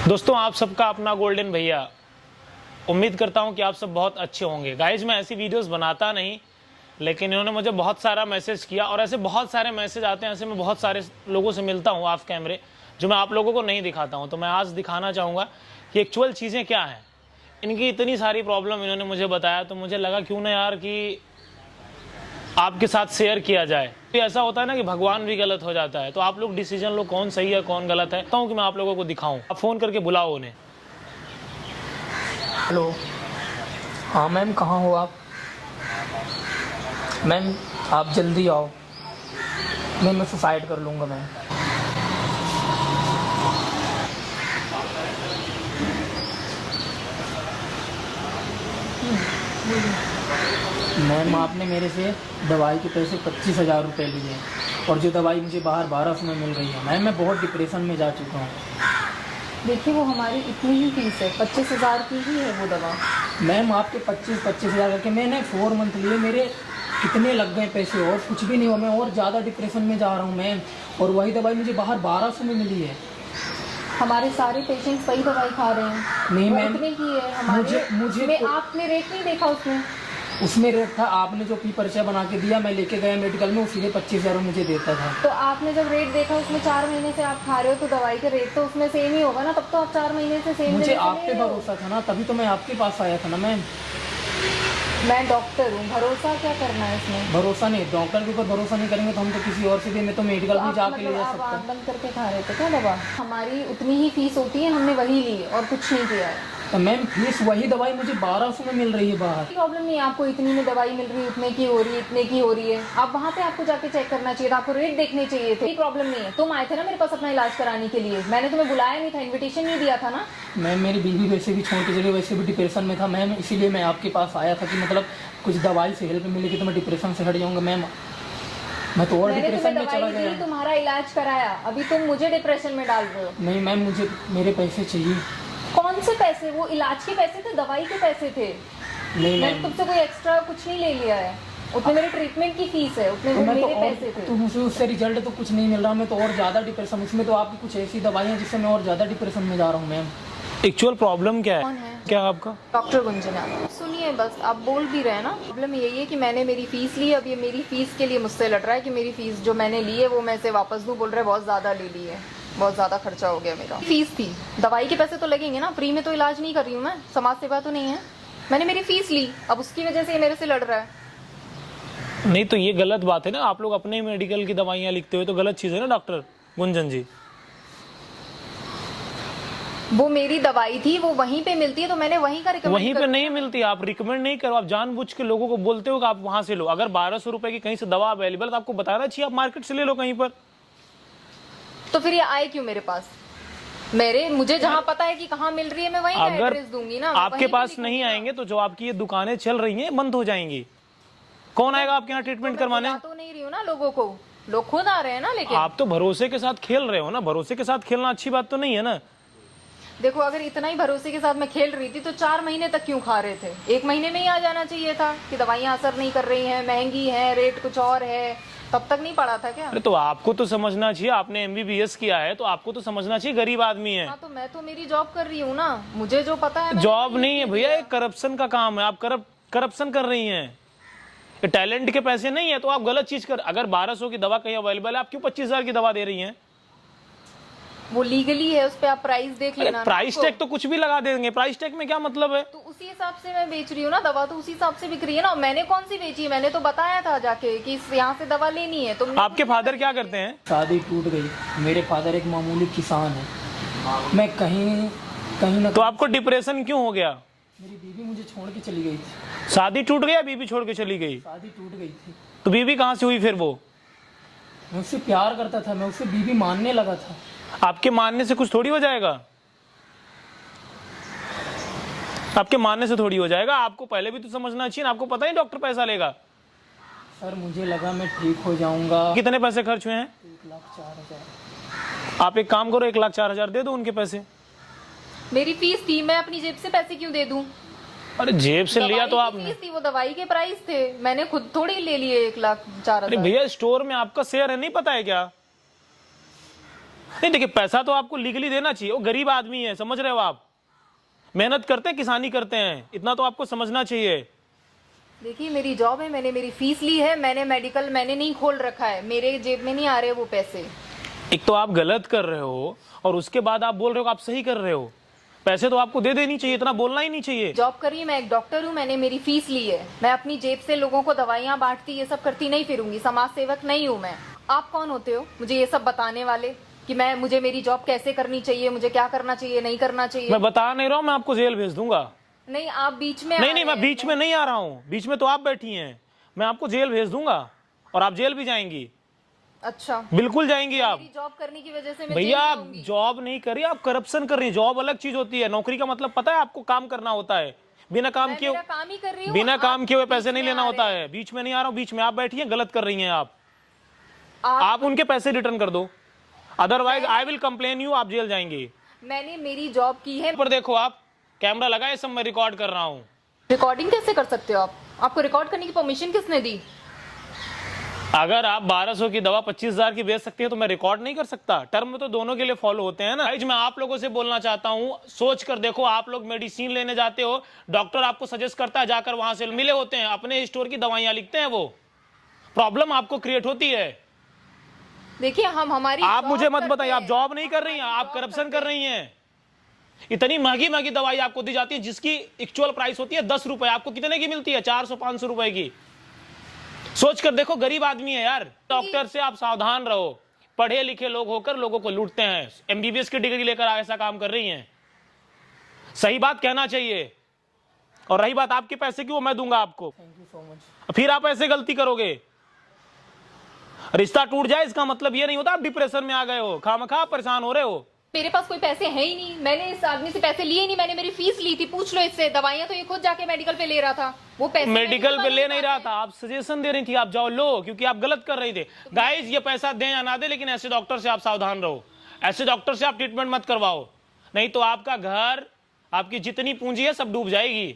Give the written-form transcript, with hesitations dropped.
दोस्तों, आप सबका अपना गोल्डन भैया। उम्मीद करता हूं कि आप सब बहुत अच्छे होंगे। गाइज, मैं ऐसी वीडियोस बनाता नहीं, लेकिन इन्होंने मुझे बहुत सारा मैसेज किया और ऐसे बहुत सारे मैसेज आते हैं। ऐसे मैं बहुत सारे लोगों से मिलता हूं ऑफ कैमरे, जो मैं आप लोगों को नहीं दिखाता हूं। तो मैं आज दिखाना चाहूँगा कि एक्चुअल चीज़ें क्या हैं। इनकी इतनी सारी प्रॉब्लम इन्होंने मुझे बताया, तो मुझे लगा क्यों ना यार कि आपके साथ शेयर किया जाए। तो ऐसा होता है ना कि भगवान भी गलत हो जाता है, तो आप लोग डिसीजन लो कौन सही है कौन गलत है। कि मैं आप लोगों को दिखाऊं, आप फोन करके बुलाओ उन्हें। हेलो, हाँ मैम, कहाँ हो आप? मैम आप जल्दी आओ, मैं सुसाइड कर लूँगा मैम। मैम आपने मेरे से दवाई के पैसे 25,000 रुपये लिए और जो दवाई मुझे बाहर 1200 में मिल रही है। मैम मैं बहुत डिप्रेशन में जा चुका हूँ। देखिए, वो हमारी इतनी ही फीस है, 25,000 की ही है वो दवा। मैम आपके 25,000 करके मैंने 4 मंथ लिए, मेरे कितने लग गए पैसे और कुछ भी नहीं हुआ। मैं और ज़्यादा डिप्रेशन में जा रहा हूँ मैम, और वही दवाई मुझे बाहर 1200 में मिली है। हमारे सारे पेशेंट्स वही दवाई खा रहे हैं। नहीं वो मैम, इतने की है हमारे। मुझे आपने रेट नहीं देखा उसमें रेट था, आपने जो पी पर्चा बना के दिया, मैं लेके गया मेडिकल में, उसी ने 25,000 मुझे देता था। तो आपने जब रेट देखा उसमें 4 महीने से आप खा रहे हो, तो दवाई का रेट तो उसमें सेम ही होगा ना। तब तो आप 4 महीने से सेम। मुझे आप पे भरोसा था ना, तभी तो मैं आपके पास आया था ना मैम। मैं डॉक्टर हूँ, भरोसा क्या करना है इसमें? भरोसा नहीं, डॉक्टर के ऊपर भरोसा नहीं करेंगे तो हम तो किसी और से भी, मैं तो मेडिकल भी जाके ले जा सकता हूँ। बंद करके खा रहे थे क्या दवा? हमारी उतनी ही फीस होती है, हमने वही ली और कुछ नहीं किया है। तो मैम फीस वही दवाई मुझे 1200 में मिल रही है बाहर। प्रॉब्लम नहीं है, आपको इतनी में दवाई मिल रही है, उतने की हो रही है, इतने की हो रही है। आप वहाँ पे आपको जाके चेक करना चाहिए था, आपको रेट देखने चाहिए थे। प्रॉब्लम नहीं है। तुम आए थे ना मेरे पास अपना इलाज कराने के लिए, मैंने तुम्हें बुलाया नहीं था, इन्विटेशन नहीं दिया था ना। मैम मेरी बीवी वैसे भी छोड़ के चली, वैसे भी डिप्रेशन में था मैम, इसीलिए मैं आपके पास आया था कि मतलब कुछ दवाई से हेल्प मिलेगी तो मैं डिप्रेशन से हट जाऊँगा मैम। मैं तो और डिप्रेशन में चला गया। तुम्हारा इलाज कराया, अभी तुम मुझे डिप्रेशन में डाल रहे हो। नहीं मैम, मुझे मेरे पैसे चाहिए। कौन से पैसे? वो इलाज के पैसे थे, दवाई के पैसे थे। नहीं मैंने तुमसे कोई एक्स्ट्रा कुछ नहीं ले लिया है। उतने मेरे ट्रीटमेंट की फीस है, उतने तो मेरे पैसे थे। तो मुझे उससे रिजल्ट तो कुछ नहीं मिल रहा, मैं तो और ज़्यादा डिप्रेशन। उसमें तो आपकी कुछ ऐसी दवाइयाँ जिससे मैं और ज़्यादा डिप्रेशन में जा रहा हूँ मैम। एक्चुअल प्रॉब्लम क्या है? कौन है? क्या आपका? डॉक्टर गुंजना। सुनिए, बस आप बोल भी रहे हैं ना। प्रॉब्लम यही है कि मैंने मेरी फीस ली, अब ये मेरी फीस के लिए मुझसे लड़ रहा है कि मेरी फीस जो मैंने ली है वो मैं इसे वापस दूं। बोल रहा है बहुत ज़्यादा ले ली है, बहुत ज़्यादा खर्चा हो गया मेरा। फीस थी, दवाई के पैसे तो लगेंगे ना, फ्री में तो इलाज नहीं कर रही हूँ मैं, समाज सेवा तो नहीं है। मैंने मेरी फीस ली, अब उसकी वजह से ये मेरे से लड़ रहा है। नहीं तो ये गलत बात है ना, आप लोग अपने मेडिकल की दवाइयाँ लिखते हुए तो गलत चीज़ है ना डॉक्टर गुंजन जी। वो मेरी दवाई थी, वो वहीं पे मिलती है तो मैंने वहीं का रिकमेंड। वहीं पे नहीं मिलती, आप रिकमेंड नहीं करो, आप जानबूझ के लोगों को बोलते हो कि आप वहां से लो। अगर 1200 रुपए की कहीं से दवा अवेलेबल तो आपको बताना चाहिए, आप मार्केट से ले लो कहीं पर। तो फिर ये आए क्यों मेरे पास? मुझे जहाँ पता है कि कहाँ मिल रही है, मैं वहीं का एड्रेस दूंगी ना। आपके पास नहीं आएंगे तो जो आपकी ये दुकानें चल रही हैं बंद हो जाएंगी। कौन आएगा आपके यहाँ ट्रीटमेंट करवाने? तो नहीं रही हूँ ना लोगों को, लोग खुद आ रहे हैं ना। लेकिन आप तो भरोसे के साथ खेल रहे हो ना, भरोसे के साथ खेलना अच्छी बात तो नहीं है ना। देखो, अगर इतना ही भरोसे के साथ मैं खेल रही थी तो 4 महीने तक क्यों खा रहे थे? 1 महीने में ही आ जाना चाहिए था कि दवाइयाँ असर नहीं कर रही हैं, महंगी है, रेट कुछ और है। तब तक नहीं पड़ा था क्या? अरे तो आपको तो समझना चाहिए, आपने MBBS किया है तो आपको तो समझना चाहिए गरीब आदमी है। हाँ, तो मैं तो मेरी जॉब कर रही हूँ ना, मुझे जो पता है। जॉब नहीं है भैया, ये करप्शन का काम है। आप करप्शन कर रही हैं। ये टैलेंट के पैसे नहीं है तो आप गलत चीज कर। अगर 1200 की दवा कहीं अवेलेबल है, आप क्यों 25,000 की दवा दे रही हैं? वो लीगली है, उस पे आप प्राइस देख लेना। प्राइस टैग तो कुछ भी लगा देंगे, प्राइस टैग में क्या मतलब है? तो उसी हिसाब से मैं बेच रही हूँ ना दवा, तो उसी हिसाब से बिक रही है ना। मैंने कौन सी बेची है? मैंने तो बताया था जाके कि यहाँ से दवा लेनी है। तुम आपके फादर क्या करते हैं? शादी टूट गई, मेरे फादर एक मामूली किसान है। मैं कहीं ना। तो आपको डिप्रेशन क्यों हो गया? मेरी बीवी मुझे छोड़ के चली गई थी। शादी टूट गया, बीवी छोड़ के चली गई? शादी टूट गई थी। तो बीवी कहाँ से हुई फिर? वो मैं उससे प्यार करता था, मैं उससे बीवी मानने लगा था। आपके मानने से कुछ थोड़ी हो जाएगा, आपके मानने से थोड़ी हो जाएगा। आपको पहले भी तो समझना चाहिए ना, आपको पता ही डॉक्टर पैसा लेगा। सर मुझे लगा मैं ठीक हो जाऊंगा। कितने पैसे खर्च हुए हैं? 1,04,000। आप एक काम करो, 1,04,000 दे दो उनके पैसे। मेरी फीस थी, मैं अपनी जेब से पैसे क्यों दे दूं? अरे जेब से लिया तो आपने? फीस थी, वो दवाई के प्राइस थे, मैंने खुद थोड़ी ले लिए 1,04,000। अरे भैया, स्टोर में आपका शेयर है, नहीं पता है क्या? नहीं देखिए, पैसा तो आपको लीगली देना चाहिए, वो गरीब आदमी है, समझ रहे हो आप, मेहनत करते हैं, किसानी करते हैं, इतना तो आपको समझना चाहिए। देखिए मेरी जॉब है, मैंने मेरी फीस ली है, मैंने मेडिकल मैंने नहीं खोल रखा है, मेरे जेब में नहीं आ रहे वो पैसे। एक तो आप गलत कर रहे हो और उसके बाद आप बोल रहे हो आप सही कर रहे हो। पैसे तो आपको दे देनी चाहिए, इतना बोलना ही नहीं चाहिए। जॉब करिए, मैं एक डॉक्टर हूँ, मैंने मेरी फीस ली है, मैं अपनी जेब से लोगों को दवाइयाँ बांटती ये सब करती नहीं फिरूंगी, समाज सेवक नहीं हूँ मैं। आप कौन होते हो मुझे ये सब बताने वाले कि मुझे मेरी जॉब कैसे करनी चाहिए, मुझे क्या करना चाहिए नहीं करना चाहिए? मैं बता नहीं रहा हूँ, मैं आपको जेल भेज दूंगा। नहीं, आप बीच में नहीं, मैं बीच में नहीं आ रहा हूँ, बीच में तो आप बैठी हैं, मैं आपको जेल भेज दूंगा और आप जेल भी जाएंगी। अच्छा, बिल्कुल जाएंगी आप। मेरी जॉब करने की वजह से मैं भैया जेल आप जाऊंगी? जॉब नहीं कर रही, आप करप्शन कर रही हैं। जॉब अलग चीज होती है, नौकरी का मतलब पता है आपको, काम करना होता है, बिना काम मैं किए मेरा काम ही कर रही हूँ, बिना आप काम किए हुए पैसे बीच नहीं में लेना आ होता रहे है। बीच में नहीं आ रहा हूँ, बीच में आप बैठी हैं, गलत कर रही हैं आप आप उनके पैसे रिटर्न कर दो, otherwise I will complain you, आप जेल जाएंगे। मैंने मेरी जॉब की है। पर देखो आप, कैमरा लगा है, सब मैं रिकॉर्ड कर रहा हूँ। रिकॉर्डिंग कैसे कर सकते हो आप? आपको रिकॉर्ड करने की परमिशन किसने दी? अगर आप 1200 की दवा 25,000 की बेच सकते हैं तो मैं रिकॉर्ड नहीं कर सकता? टर्म तो दोनों के लिए फॉलो होते हैं ना। गाइस मैं आप लोगों से बोलना चाहता हूं, सोच कर देखो, आप लोग मेडिसिन लेने जाते हो, डॉक्टर आपको सजेस्ट करता है, जाकर वहां से मिले होते हैं, अपने स्टोर की दवाइयां लिखते हैं, वो प्रॉब्लम आपको क्रिएट होती है। देखिए हम हमारी आप जॉब मुझे मत करते बताइए, आप हैं। जॉब नहीं कर रही हैं, आप जॉब करप्शन करते कर रही हैं। इतनी महंगी महंगी दवाई आपको दी जाती है जिसकी एक्चुअल प्राइस होती है 10 रुपए, आपको कितने की मिलती है? 400-500 रुपए की। सोच कर देखो, गरीब आदमी है यार। डॉक्टर से आप सावधान रहो, पढ़े लिखे लोग होकर लोगों को लूटते हैं, एमबीबीएस की डिग्री लेकर ऐसा काम कर रही हैं। सही बात कहना चाहिए। और रही बात आपके पैसे की, वो मैं दूंगा आपको। Thank you so much. फिर आप ऐसे गलती करोगे, रिश्ता टूट जाए इसका मतलब ये नहीं होता आप डिप्रेशन में आ गए हो, खामखा परेशान हो रहे हो। मेरे पास कोई पैसे हैं ही नहीं, मैंने इस आदमी से पैसे लिए ही नहीं, मैंने मेरी फीस ली थी, पूछ लो इससे। दवाइयां तो ये खुद जाके मेडिकल पे ले रहा था, वो पैसे मेडिकल पे ले नहीं रहा था, आप सजेशन दे रही थी, आप जाओ लो, क्योंकि आप गलत कर रहे थे। गाइस ये पैसा दें या ना दे, लेकिन ऐसे डॉक्टर से आप सावधान रहो, ऐसे डॉक्टर से आप ट्रीटमेंट मत करवाओ, नहीं तो आपका घर, आपकी जितनी पूंजी है सब डूब जाएगी।